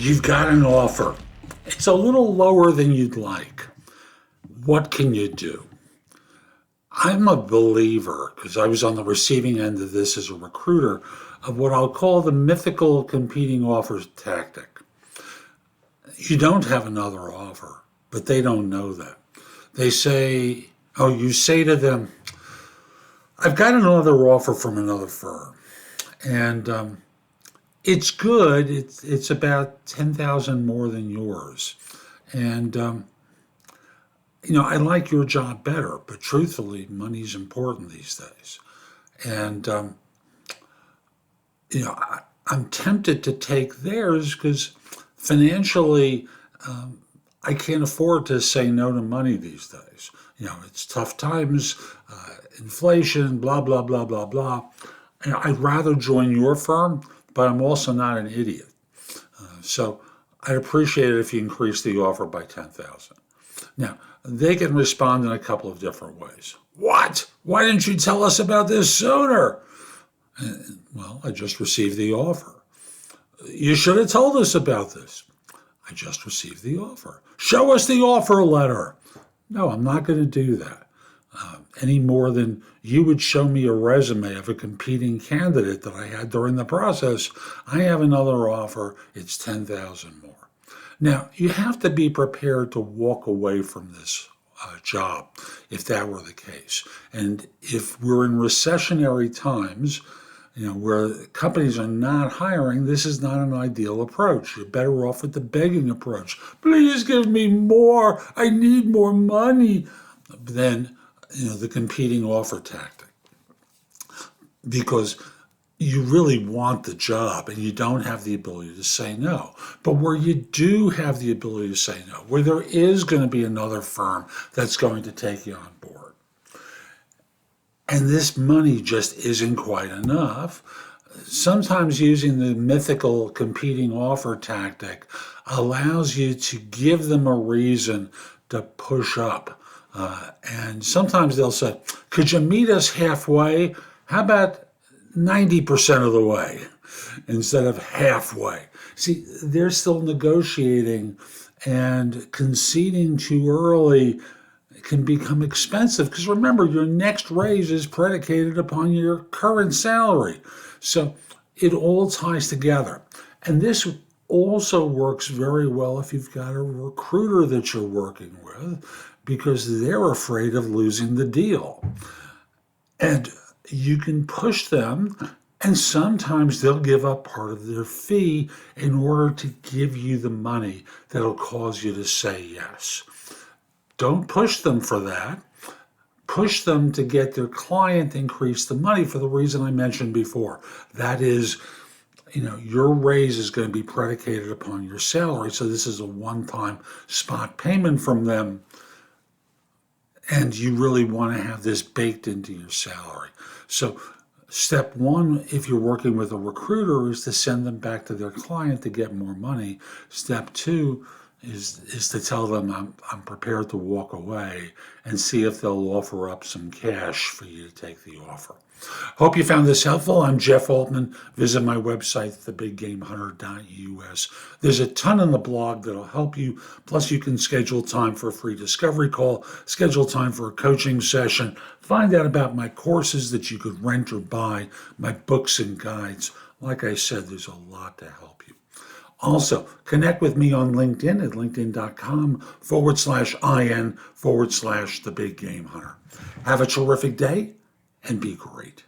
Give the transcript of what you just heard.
You've got an offer. It's a little lower than you'd like. What can you do? I'm a believer, because I was on the receiving end of this as a recruiter, of what I'll call the mythical competing offers tactic. You don't have another offer, but they don't know that. They say, you say to them, I've got another offer from another firm. And it's good. It's about 10,000 more than yours. And, I like your job better, but truthfully, money's important these days. And, I'm tempted to take theirs because financially, I can't afford to say no to money these days. It's tough times, inflation, blah, blah, blah, blah, blah. And I'd rather join your firm, but I'm also not an idiot. So I'd appreciate it if you increase the offer by 10,000. Now, they can respond in a couple of different ways. What? Why didn't you tell us about this sooner? Well, I just received the offer. You should have told us about this. I just received the offer. Show us the offer letter. No, I'm not going to do that. Any more than you would show me a resume of a competing candidate that I had during the process. I have another offer. It's 10,000 more. Now, you have to be prepared to walk away from this job if that were the case. And if we're in recessionary times, where companies are not hiring, this is not an ideal approach. You're better off with the begging approach. Please give me more. I need more money. Than, the competing offer tactic. Because you really want the job and you don't have the ability to say no. But where you do have the ability to say no, where there is going to be another firm that's going to take you on board, and this money just isn't quite enough, sometimes using the mythical competing offer tactic allows you to give them a reason to push up. And sometimes they'll say, could you meet us halfway? How about 90% of the way instead of halfway? See, they're still negotiating, and conceding too early can become expensive because remember, your next raise is predicated upon your current salary. So it all ties together. And this also works very well if you've got a recruiter that you're working with because they're afraid of losing the deal. And you can push them, and sometimes they'll give up part of their fee in order to give you the money that'll cause you to say yes. Don't push them for that. Push them to get their client to increase the money for the reason I mentioned before. That is, your raise is going to be predicated upon your salary. So this is a one-time spot payment from them. And you really want to have this baked into your salary. So step one, if you're working with a recruiter, is to send them back to their client to get more money. Step two is to tell them I'm prepared to walk away and see if they'll offer up some cash for you to take the offer. Hope you found this helpful. I'm Jeff Altman. Visit my website, thebiggamehunter.us. There's a ton on the blog that'll help you. Plus, you can schedule time for a free discovery call, schedule time for a coaching session, find out about my courses that you could rent or buy, my books and guides. Like I said, there's a lot to help you. Also, connect with me on LinkedIn at linkedin.com/IN/thebiggamehunter. Have a terrific day and be great.